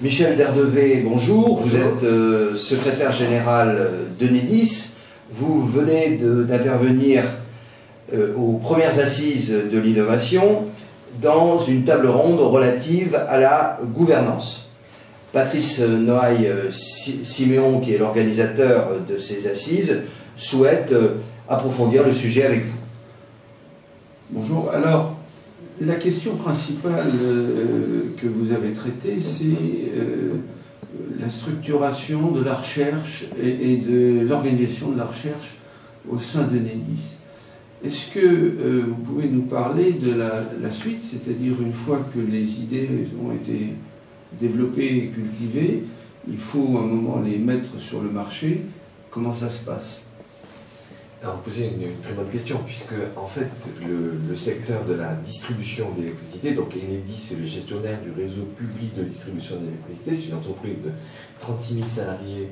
Michel Derdevé, bonjour. Vous êtes secrétaire général d'Enedis. Vous venez d'intervenir aux premières assises de l'innovation dans une table ronde relative à la gouvernance. Patrice Noailles-Siméon, qui est l'organisateur de ces assises, souhaite approfondir le sujet avec vous. Bonjour. Alors, la question principale que vous avez traitée, c'est la structuration de la recherche et de l'organisation de la recherche au sein d'Enedis. Est-ce que vous pouvez nous parler de la suite, c'est-à-dire une fois que les idées ont été développées et cultivées, il faut à un moment les mettre sur le marché, comment ça se passe? Alors, vous posez une très bonne question, puisque en fait, le secteur de la distribution d'électricité, donc Enedis est le gestionnaire du réseau public de distribution d'électricité, c'est une entreprise de 36 000 salariés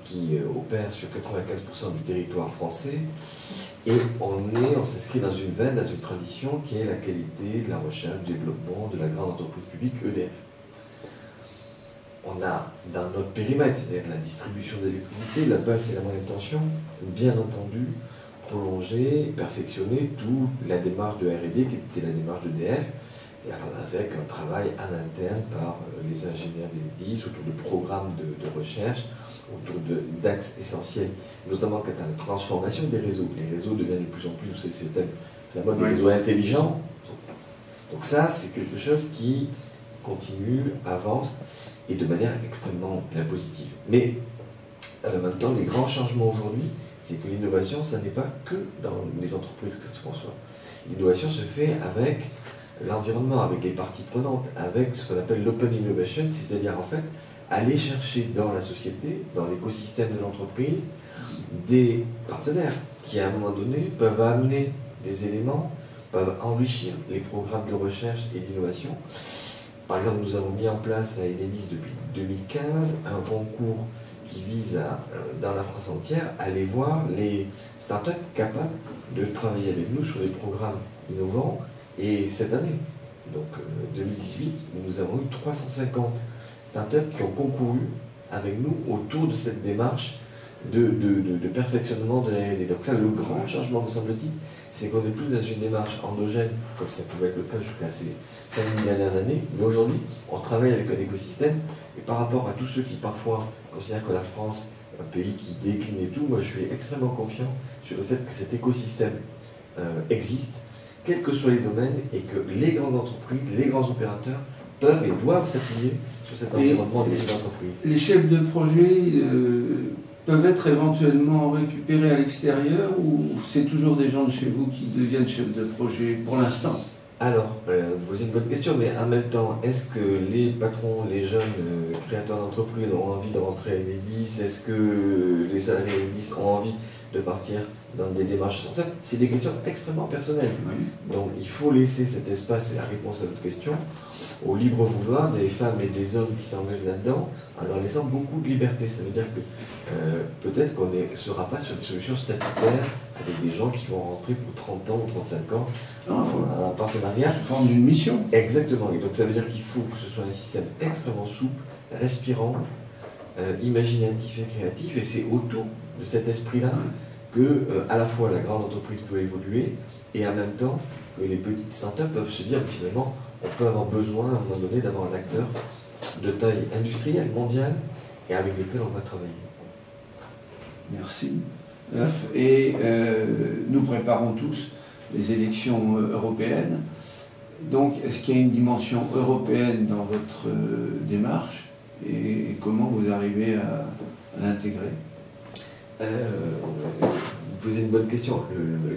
qui opère sur 95% du territoire français, et on s'inscrit dans une veine, dans une tradition qui est la qualité de la recherche, du développement de la grande entreprise publique EDF. On a dans notre périmètre, c'est-à-dire la distribution d'électricité, la basse et la moyenne tension, bien entendu, prolonger, perfectionner toute la démarche de R&D qui était la démarche d'EDF, avec un travail à l'interne par les ingénieurs d'Enedis autour de programmes de recherche, autour d'axes essentiels, notamment quant à la transformation des réseaux. Les réseaux deviennent de plus en plus, vous savez, c'est la mode des réseaux intelligents. Donc ça, c'est quelque chose qui continue, avance, et de manière extrêmement positive. Mais en même temps, les grands changements aujourd'hui, c'est que l'innovation, ça n'est pas que dans les entreprises que ça se conçoit. L'innovation se fait avec l'environnement, avec les parties prenantes, avec ce qu'on appelle l'open innovation, c'est-à-dire en fait aller chercher dans la société, dans l'écosystème de l'entreprise, des partenaires qui à un moment donné peuvent amener des éléments, peuvent enrichir les programmes de recherche et d'innovation. Par exemple, nous avons mis en place à Enedis depuis 2015 un concours qui vise à, dans la France entière, à aller voir les startups capables de travailler avec nous sur des programmes innovants. Et cette année, donc 2018, nous avons eu 350 startups qui ont concouru avec nous autour de cette démarche de perfectionnement de la R&D. Donc ça, le grand changement, me semble-t-il, c'est qu'on n'est plus dans une démarche endogène, comme ça pouvait être le cas jusqu'à ces 5 dernières années, mais aujourd'hui, on travaille avec un écosystème, et par rapport à tous ceux qui parfois considèrent que la France est un pays qui décline et tout, moi je suis extrêmement confiant sur le fait que cet écosystème existe, quels que soient les domaines, et que les grandes entreprises, les grands opérateurs peuvent et doivent s'appuyer sur cet environnement des entreprises. Les chefs de projet peuvent être éventuellement récupérés à l'extérieur, ou c'est toujours des gens de chez vous qui deviennent chefs de projet pour l'instant? Alors, vous posez une bonne question, mais en même temps, est-ce que les patrons, les jeunes créateurs d'entreprises ont envie de rentrer à Enedis? Est-ce que les salariés d'Enedis ont envie de partir dans des démarches start-up? C'est des questions extrêmement personnelles. Oui. Donc il faut laisser cet espace et la réponse à votre question au libre vouloir des femmes et des hommes qui s'engagent là-dedans, en leur laissant beaucoup de liberté. Ça veut dire que peut-être qu'on ne sera pas sur des solutions statutaires avec des gens qui vont rentrer pour 30 ans ou 35 ans en partenariat. Sous forme d'une mission. Exactement. Et donc ça veut dire qu'il faut que ce soit un système extrêmement souple, respirant, imaginatif et créatif, et c'est autour de cet esprit-là que à la fois la grande entreprise peut évoluer, et en même temps que les petites startups peuvent se dire finalement on peut avoir besoin à un moment donné d'avoir un acteur de taille industrielle, mondiale, et avec lequel on va travailler. Merci. Et nous préparons tous les élections européennes. Donc, est-ce qu'il y a une dimension européenne dans votre démarche, et comment vous arrivez à l'intégrer? Vous posez une bonne question.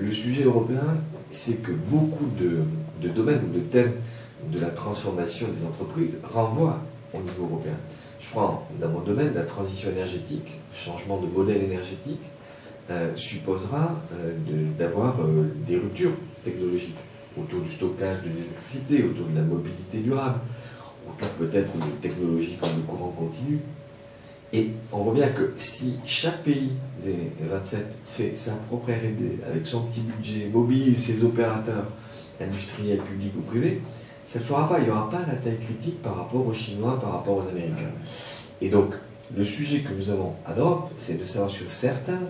Le sujet européen, c'est que beaucoup de domaines ou de thèmes de la transformation des entreprises renvoient au niveau européen. Je prends dans mon domaine la transition énergétique, le changement de modèle énergétique supposera d'avoir des ruptures technologiques autour du stockage de l'électricité, autour de la mobilité durable, autour peut-être de technologies comme le courant continu. Et on voit bien que si chaque pays des 27 fait sa propre R&D avec son petit budget, mobilise ses opérateurs industriels, publics ou privés, ça ne le fera pas. Il n'y aura pas la taille critique par rapport aux Chinois, par rapport aux Américains. Et donc, le sujet que nous avons en Europe, c'est de savoir sur certains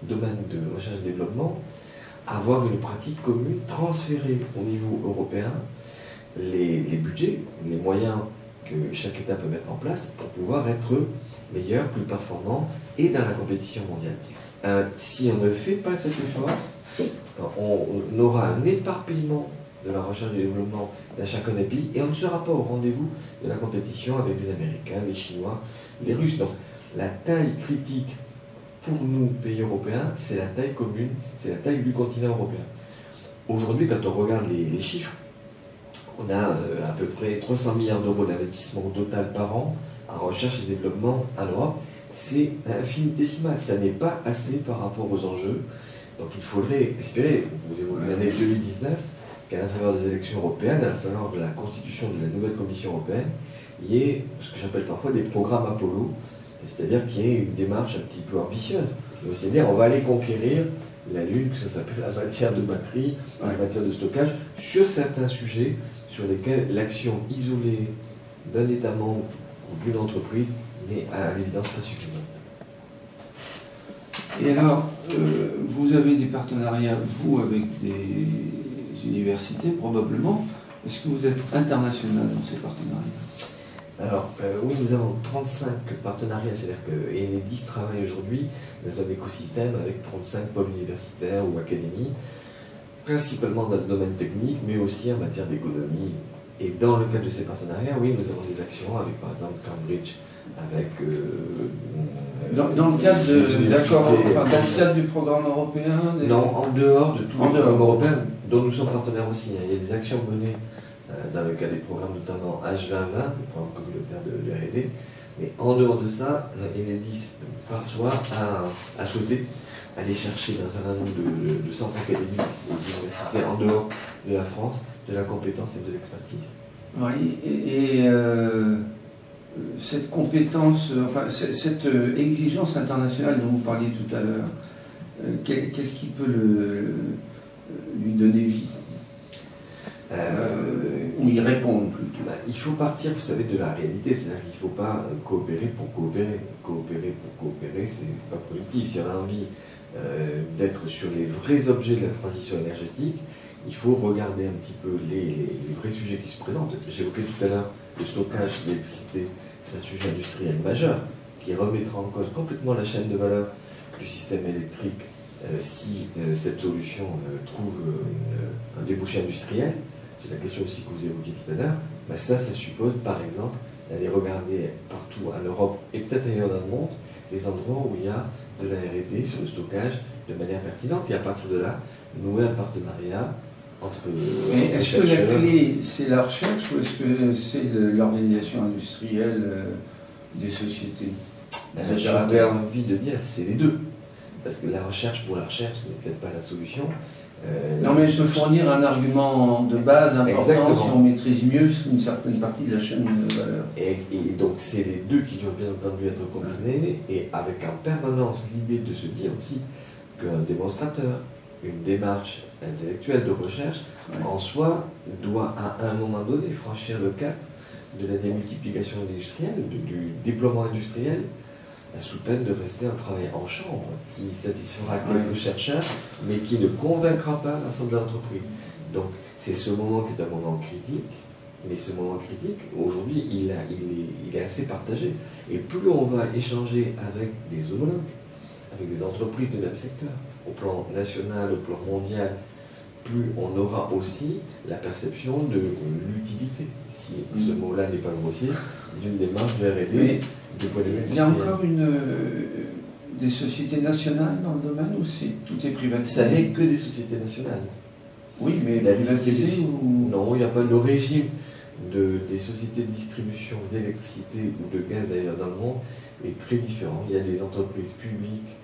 domaines de recherche et développement, avoir une pratique commune, transférer au niveau européen les budgets, les moyens que chaque État peut mettre en place pour pouvoir être meilleur, plus performant et dans la compétition mondiale. Si on ne fait pas cet effort, on aura un éparpillement de la recherche et du développement dans chacun des pays et on ne sera pas au rendez-vous de la compétition avec les Américains, les Chinois, les Russes. Donc la taille critique pour nous, pays européens, c'est la taille commune, c'est la taille du continent européen. Aujourd'hui, quand on regarde les chiffres, on a à peu près 300 milliards d'euros d'investissement total par an en recherche et développement en Europe. C'est infinitésimal, ça n'est pas assez par rapport aux enjeux. Donc il faudrait espérer, vous évoquez l'année 2019, qu'à la faveur des élections européennes, à la faveur de la constitution de la nouvelle Commission européenne, il y ait ce que j'appelle parfois des programmes Apollo, c'est-à-dire qu'il y ait une démarche un petit peu ambitieuse. C'est-à-dire on va aller conquérir la Lune, que ça s'appelle la matière de batterie, la matière de stockage, sur certains sujets sur lesquels l'action isolée d'un État membre ou d'une entreprise n'est à l'évidence pas suffisante. Et alors, vous avez des partenariats, vous, avec des universités, probablement. Est-ce que vous êtes international dans ces partenariats? Alors, oui, nous avons 35 partenariats, c'est-à-dire que Enedis travaille aujourd'hui dans un écosystème avec 35 pôles universitaires ou académies, principalement dans le domaine technique, mais aussi en matière d'économie. Et dans le cadre de ces partenariats, oui, nous avons des actions avec, par exemple, Cambridge, avec... dans le cadre de, d'accord, enfin, dans le cadre du programme européen Non, en dehors de tout le programme européen, dont nous sommes partenaires aussi. Il y a des actions menées dans le cadre des programmes, notamment H2020, le programme communautaire de R&D. Mais en dehors de ça, Enedis, par soi, a souhaité aller chercher dans un certain nombre de centres académiques et d'universités en dehors de la France, de la compétence et de l'expertise. Oui, et cette compétence, enfin cette exigence internationale dont vous parliez tout à l'heure, qu'est-ce qui peut lui donner vie ou y répondre plutôt? Il faut partir, vous savez, de la réalité, c'est-à-dire qu'il ne faut pas coopérer pour coopérer. Coopérer pour coopérer, c'est pas productif. Si on a envie d'être sur les vrais objets de la transition énergétique, il faut regarder un petit peu les vrais sujets qui se présentent. J'évoquais tout à l'heure le stockage d'électricité, c'est un sujet industriel majeur qui remettra en cause complètement la chaîne de valeur du système électrique si cette solution trouve un débouché industriel. C'est la question aussi que vous évoquiez tout à l'heure. Ben ça suppose par exemple d'aller regarder partout en Europe et peut-être ailleurs dans le monde les endroits où il y a de la R&D sur le stockage de manière pertinente et à partir de là, nouer un partenariat entre... Mais est-ce que la clé, c'est la recherche ou est-ce que c'est l'organisation industrielle des sociétés? J'aurais envie de dire c'est les deux. Parce que la recherche pour la recherche n'est peut-être pas la solution. Non, mais je peux fournir un argument de base important. Exactement. Si on maîtrise mieux une certaine partie de la chaîne de valeur. Et donc c'est les deux qui doivent bien entendu être combinés et avec en permanence l'idée de se dire aussi qu'un démonstrateur, une démarche intellectuelle de recherche, en soi, doit à un moment donné franchir le cap de la démultiplication industrielle, du déploiement industriel, sous peine de rester un travail en chambre qui satisfera quelques chercheurs, mais qui ne convaincra pas l'ensemble de l'entreprise. Donc c'est ce moment qui est un moment critique, mais ce moment critique, aujourd'hui, il est assez partagé. Et plus on va échanger avec des homologues, avec des entreprises du même secteur, au plan national, au plan mondial, plus on aura aussi la perception de l'utilité, si ce mot-là n'est pas grossier, d'une démarche de R&D. Il y a encore des sociétés nationales dans le domaine ou tout est privatisé? Ça n'est que des sociétés nationales. Oui, mais privatisées ou... Non, il n'y a pas le régime des sociétés de distribution d'électricité ou de gaz d'ailleurs dans le monde est très différent. Il y a des entreprises publiques,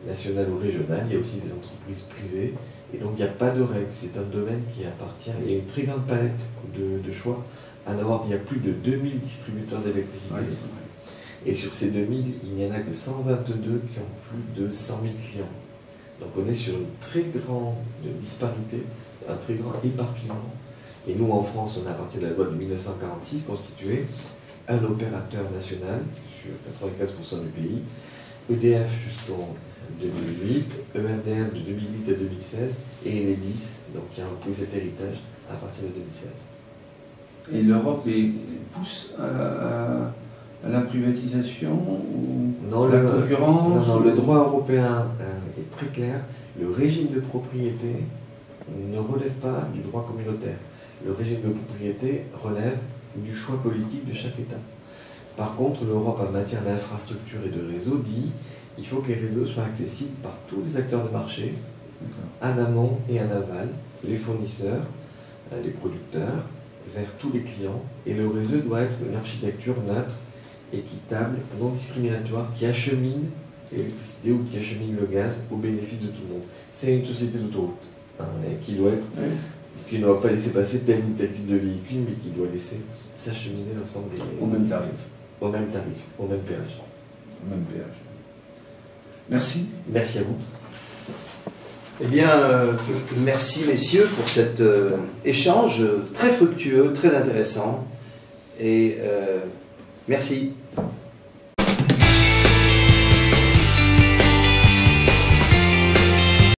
nationales ou régionales, il y a aussi des entreprises privées. Et donc il n'y a pas de règles, c'est un domaine qui appartient. Il y a une très grande palette de choix. En Europe, il y a plus de 2000 distributeurs d'électricité. Et sur ces 2000, il n'y en a que 122 qui ont plus de 100 000 clients. Donc on est sur une très grande disparité, un très grand éparpillement Et nous, en France, on a, à partir de la loi de 1946, constitué un opérateur national sur 95% du pays, EDF jusqu'en 2008, ERDM de 2008 à 2016, et Enedis, donc qui a repris cet héritage à partir de 2016. Et l'Europe pousse à la privatisation ou non, à la concurrence? Non, le droit européen est très clair. Le régime de propriété ne relève pas du droit communautaire. Le régime de propriété relève du choix politique de chaque État. Par contre, l'Europe, en matière d'infrastructure et de réseau, dit qu'il faut que les réseaux soient accessibles par tous les acteurs de marché, en amont et en aval, les fournisseurs, les producteurs, vers tous les clients. Et le réseau doit être une architecture neutre, équitable, non discriminatoire, qui achemine l'électricité ou qui achemine le gaz au bénéfice de tout le monde. C'est une société d'autoroute et qui doit être... Oui. Qui ne doit pas laisser passer tel ou tel type de véhicule, mais qui doit laisser s'acheminer l'ensemble des... Au même tarif. Au même tarif, au même péage. Au même péage. Merci. Merci à vous. Eh bien, merci messieurs pour cet échange très fructueux, très intéressant. Et merci.